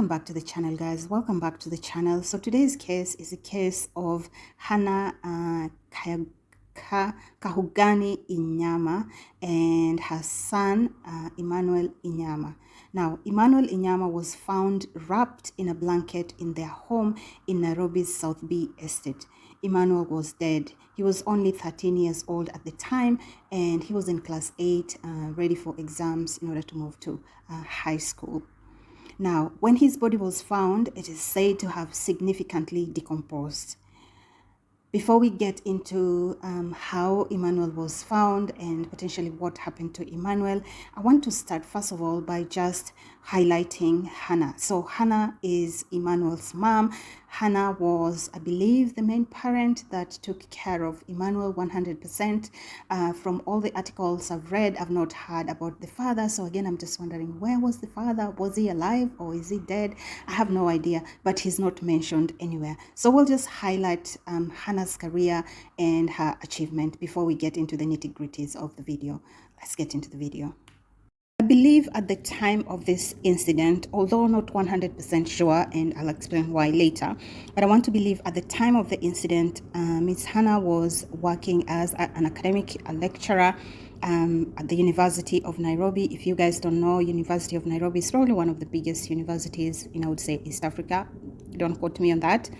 Welcome back to the channel, guys. Welcome back to the channel. So today's case is a case of Hannah Kahugani Inyama and her son Emmanuel Inyama. Now, Emmanuel Inyama was found wrapped in a blanket in their home in Nairobi's South B estate. Emmanuel was dead. He was only 13 years old at the time, and he was in class 8, ready for exams in order to move to high school. Now, when his body was found, it is said to have significantly decomposed. Before we get into how Emmanuel was found and potentially what happened to Emmanuel, I want to start first of all by just highlighting Hannah. So Hannah is Emmanuel's mom. Hannah was, I believe, the main parent that took care of Emmanuel 100%. From all the articles I've read, I've not heard about the father. So again, I'm just wondering, where was the father? Was he alive or is he dead? I have no idea, but he's not mentioned anywhere. So we'll just highlight Hannah's career and her achievement before we get into the nitty-gritties of the video. Let's get into the video. I believe at the time of this incident, although not 100% sure, and I'll explain why later, but I want to believe at the time of the incident, Ms. Hannah was working as an academic lecturer at the University of Nairobi. If you guys don't know, University of Nairobi is probably one of the biggest universities in, I would say, East Africa. Don't quote me on that.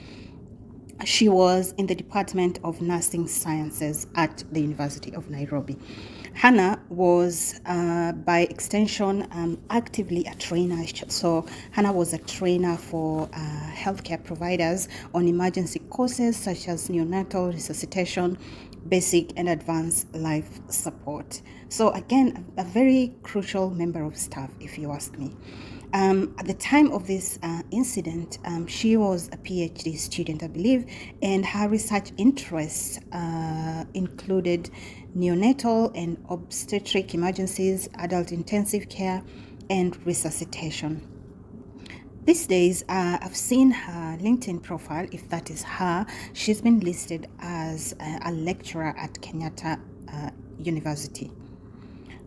She was in the Department of Nursing Sciences at the University of Nairobi. Hannah was, by extension, actively a trainer. So Hannah was a trainer for healthcare providers on emergency courses such as neonatal resuscitation, basic and advanced life support. So again, a very crucial member of staff, if you ask me. At the time of this incident, she was a PhD student, I believe, and her research interests included neonatal and obstetric emergencies, adult intensive care, and resuscitation. These days, I've seen her LinkedIn profile. If that is her, she's been listed as a lecturer at Kenyatta University.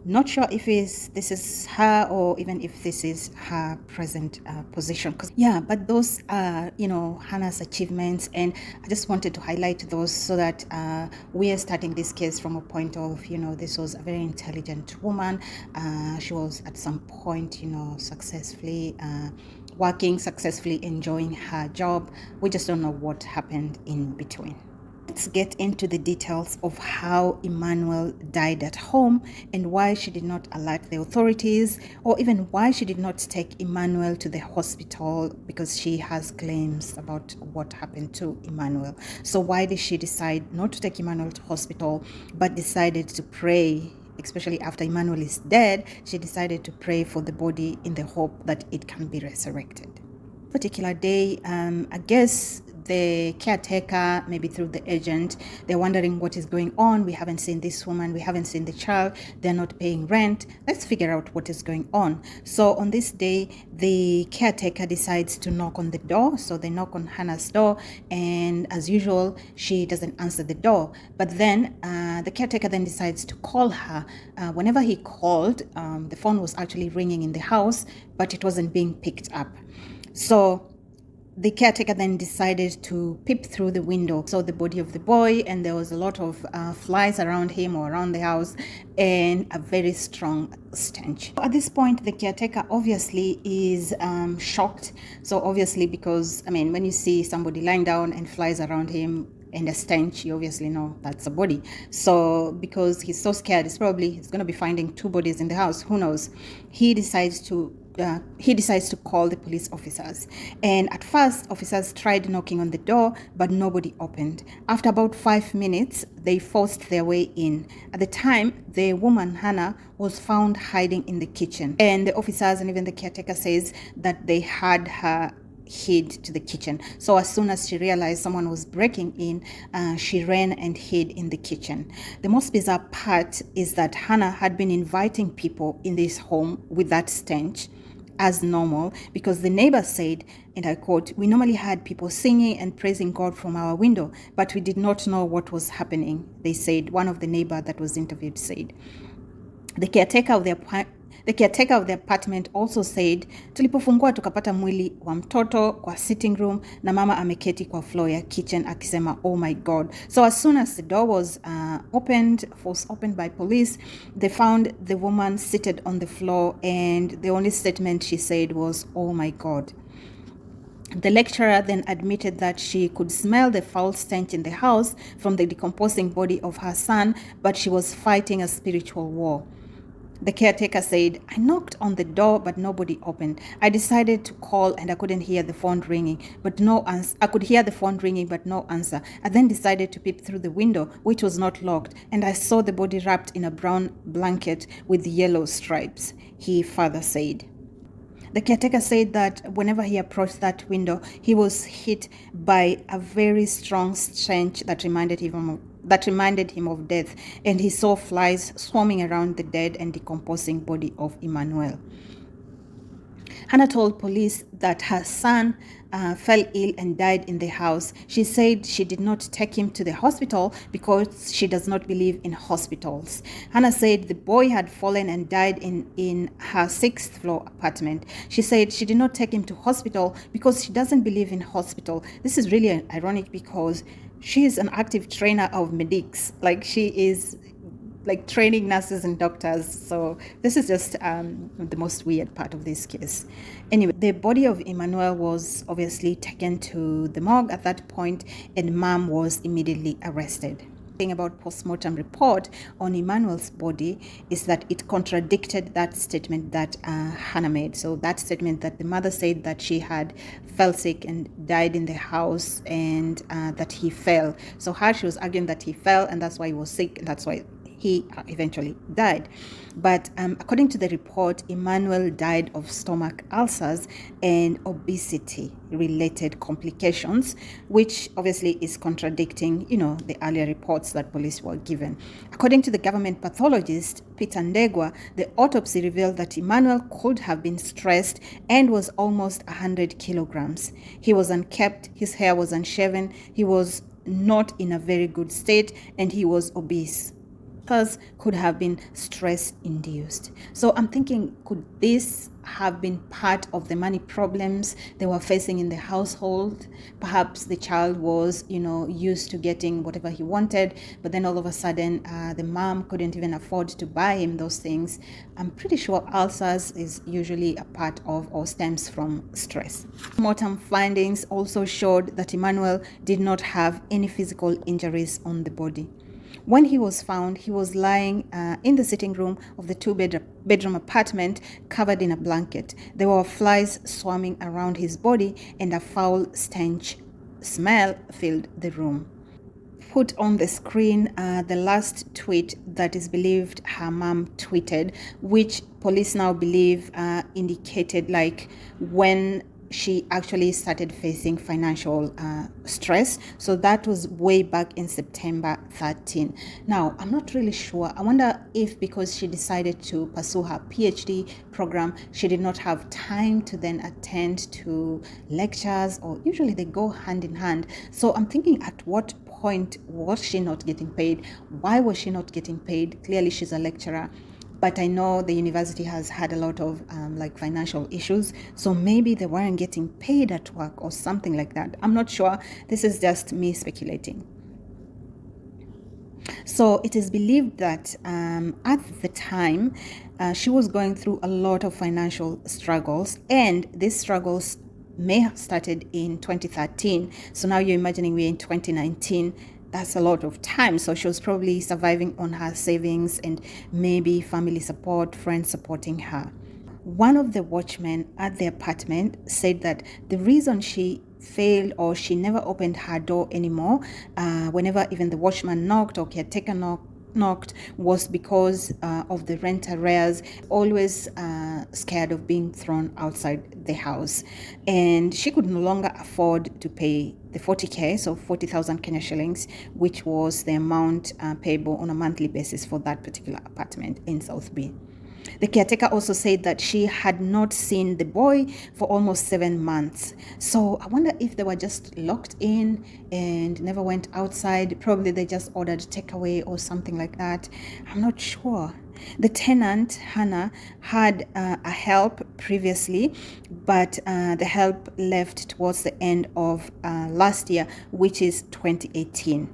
Not sure if this is her or even if this is her present position. Yeah, but those are, Hannah's achievements, and I just wanted to highlight those so that we are starting this case from a point of, this was a very intelligent woman. She was at some point, successfully working, successfully enjoying her job. We just don't know what happened in between. Let's get into the details of how Emmanuel died at home and why she did not alert the authorities, or even why she did not take Emmanuel to the hospital, because she has claims about what happened to Emmanuel. So why did she decide not to take Emmanuel to hospital but decided to pray? Especially after Emmanuel is dead, she decided to pray for the body in the hope that it can be resurrected. Particular day, I guess the caretaker, maybe through the agent, they're wondering what is going on. We haven't seen this woman, we haven't seen the child, they're not paying rent. Let's figure out what is going on. So on this day, the caretaker decides to knock on the door. So they knock on Hannah's door, and as usual, she doesn't answer the door. But then the caretaker then decides to call her. Whenever he called, the phone was actually ringing in the house, but it wasn't being picked up. So the caretaker then decided to peep through the window, saw the body of the boy, and there was a lot of flies around him or around the house, and a very strong stench. At this point, the caretaker obviously is shocked. So obviously, because, when you see somebody lying down and flies around him and a stench, you obviously know that's a body. So because he's so scared, he's going to be finding 2 bodies in the house. Who knows? He decides to call the police officers. And at first, officers tried knocking on the door, but nobody opened. After about 5 minutes, they forced their way in. At the time, the woman, Hannah, was found hiding in the kitchen. And the officers and even the caretaker says that they had her hid to the kitchen. So as soon as she realized someone was breaking in, she ran and hid in the kitchen. The most bizarre part is that Hannah had been inviting people in this home with that stench as normal, because the neighbor said, and I quote, "We normally had people singing and praising God from our window, but we did not know what was happening," they said. One of the neighbor that was interviewed said. The caretaker of the The caretaker of the apartment also said, tulipofungua tukapata mwili wa mtoto kwa sitting room na mama ameketi kwa floor ya kitchen akisema, oh my God. So as soon as the door was opened by police, they found the woman seated on the floor, and the only statement she said was, oh my God. The lecturer then admitted that she could smell the foul stench in the house from the decomposing body of her son, but she was fighting a spiritual war. The caretaker said, I knocked on the door, but nobody opened. I decided to call and I couldn't hear the phone ringing, but no answer. I could hear the phone ringing, but no answer. I then decided to peep through the window, which was not locked, and I saw the body wrapped in a brown blanket with yellow stripes, he further said. The caretaker said that whenever he approached that window, he was hit by a very strong stench that reminded him of death, and he saw flies swarming around the dead and decomposing body of Emmanuel. Hannah told police that her son fell ill and died in the house. She said she did not take him to the hospital because she does not believe in hospitals. Hannah said the boy had fallen and died in her 6th floor apartment. She said she did not take him to hospital because she doesn't believe in hospital. This is really ironic because she is an active trainer of medics. Like, she is like training nurses and doctors. So this is just the most weird part of this case. Anyway, the body of Emmanuel was obviously taken to the morgue at that point, and mom was immediately arrested. Thing about post-mortem report on Emmanuel's body is that it contradicted that statement that Hannah made. So that statement that the mother said that she had fell sick and died in the house, and that he fell. So she was arguing that he fell and that's why he was sick, and that's why he eventually died. But according to the report, Emmanuel died of stomach ulcers and obesity-related complications, which obviously is contradicting, the earlier reports that police were given. According to the government pathologist, Peter Ndegwa, the autopsy revealed that Emmanuel could have been stressed and was almost 100 kilograms. He was unkempt, his hair was unshaven, he was not in a very good state, and he was obese. Could have been stress induced. So I'm thinking, could this have been part of the money problems they were facing in the household? Perhaps the child was, used to getting whatever he wanted, but then all of a sudden the mom couldn't even afford to buy him those things. I'm pretty sure ulcers is usually a part of or stems from stress. Mortem findings also showed that Emmanuel did not have any physical injuries on the body. When he was found, he was lying in the sitting room of the 2-bedroom apartment, covered in a blanket. There were flies swarming around his body, and a foul stench smell filled the room. Put on the screen the last tweet that is believed her mom tweeted, which police now believe indicated like when she actually started facing financial stress. So that was way back in September 13. Now, I'm not really sure. I wonder if because she decided to pursue her PhD program, she did not have time to then attend to lectures, or usually they go hand in hand. So I'm thinking, at what point was she not getting paid? Why was she not getting paid? Clearly, she's a lecturer. But I know the university has had a lot of financial issues. So maybe they weren't getting paid at work or something like that. I'm not sure. This is just me speculating. So it is believed that at the time, she was going through a lot of financial struggles, and these struggles may have started in 2013. So now you're imagining we're in 2019. That's a lot of time. So she was probably surviving on her savings and maybe family support, friends supporting her. One of the watchmen at the apartment said that the reason she failed, or she never opened her door anymore, whenever even the watchman knocked or caretaker knocked, was because of the rent arrears, always scared of being thrown outside the house. And she could no longer afford to pay the 40K, so 40,000 Kenya shillings, which was the amount payable on a monthly basis for that particular apartment in South B. The caretaker also said that she had not seen the boy for almost 7 months. So I wonder if they were just locked in and never went outside. Probably they just ordered takeaway or something like that. I'm not sure. The tenant, Hannah, had a help previously, but the help left towards the end of last year, which is 2018.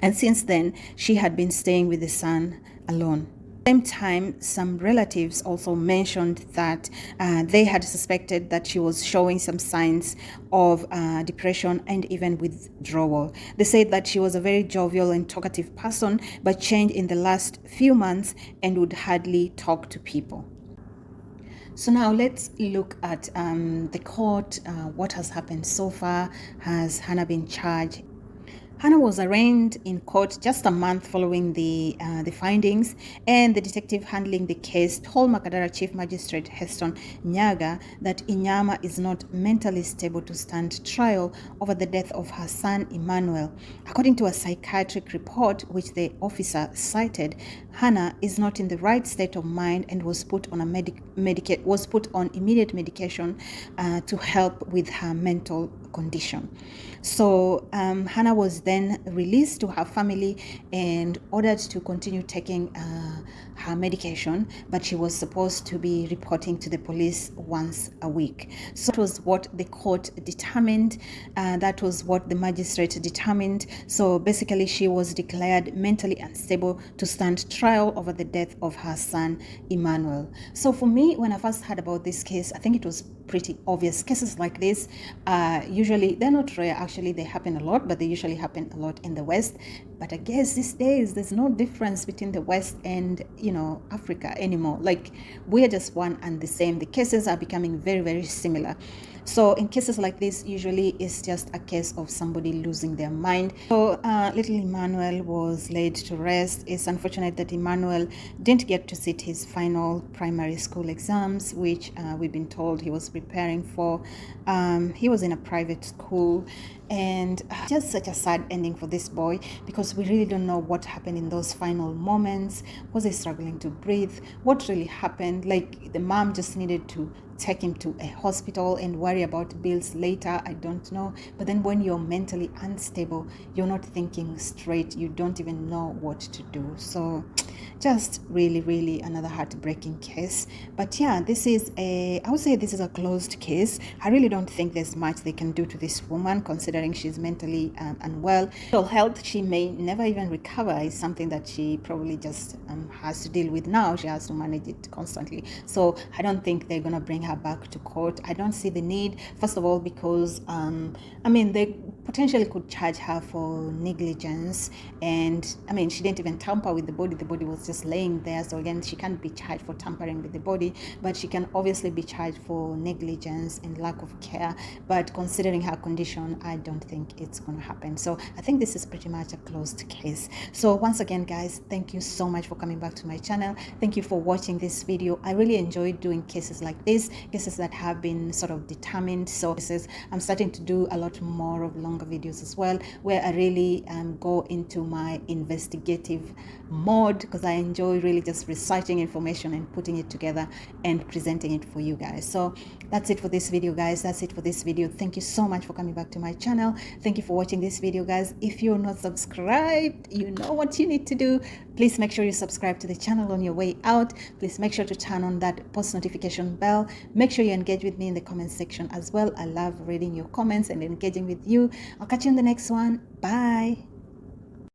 And since then, she had been staying with the son alone. At the same time, some relatives also mentioned that they had suspected that she was showing some signs of depression and even withdrawal. They said that she was a very jovial and talkative person, but changed in the last few months and would hardly talk to people. So now let's look at the court. What has happened so far? Has Hannah been charged? Hannah was arraigned in court just a month following the findings, and the detective handling the case told Makadara Chief Magistrate Heston Nyaga that Inyama is not mentally stable to stand trial over the death of her son Emmanuel. According to a psychiatric report which the officer cited, Hannah is not in the right state of mind and was put on immediate medication to help with her mental condition. So Hannah was then released to her family and ordered to continue taking her medication, but she was supposed to be reporting to the police once a week. So that was what the court determined. That was what the magistrate determined. So basically, she was declared mentally unstable to stand trial over the death of her son, Emmanuel. So for me, when I first heard about this case, I think it was pretty obvious. Cases like this, usually, they're not rare, actually, they happen a lot, but they usually happen a lot in the West. But I guess these days, there's no difference between the West and, Africa anymore. Like, we're just one and the same. The cases are becoming very, very similar. So in cases like this, usually it's just a case of somebody losing their mind. So little Emmanuel was laid to rest. It's unfortunate that Emmanuel didn't get to sit his final primary school exams, which we've been told he was preparing for. He was in a private school, and just such a sad ending for this boy, because we really don't know what happened in those final moments. Was he struggling to breathe? What really happened? Like, the mom just needed to take him to a hospital and worry about bills later. I don't know. But then when you're mentally unstable, you're not thinking straight, you don't even know what to do. So just really, really another heartbreaking case. But yeah, I would say this is a closed case. I really don't think there's much they can do to this woman, considering she's mentally unwell. Mental health, she may never even recover, is something that she probably just has to deal with now. She has to manage it constantly. So I don't think they're going to bring her back to court. I don't see the need, first of all, because they potentially could charge her for negligence, and she didn't even tamper with the body was just laying there. So again, she can't be charged for tampering with the body, but she can obviously be charged for negligence and lack of care. But considering her condition, I don't think it's going to happen. So I think this is pretty much a closed case. So once again, guys, thank you so much for coming back to my channel. Thank you for watching this video. I really enjoyed doing cases like this, cases that have been sort of determined. So I'm starting to do a lot more of longer videos as well, where I really go into my investigative mode, because I enjoy really just researching information and putting it together and presenting it for you guys. So that's it for this video, guys. That's it for this video. Thank you so much for coming back to my channel. Thank you for watching this video, guys. If you're not subscribed, you know what you need to do. Please make sure you subscribe to the channel on your way out. Please make sure to turn on that post notification bell. Make sure you engage with me in the comment section as well. I love reading your comments and engaging with you. I'll catch you in the next one. Bye.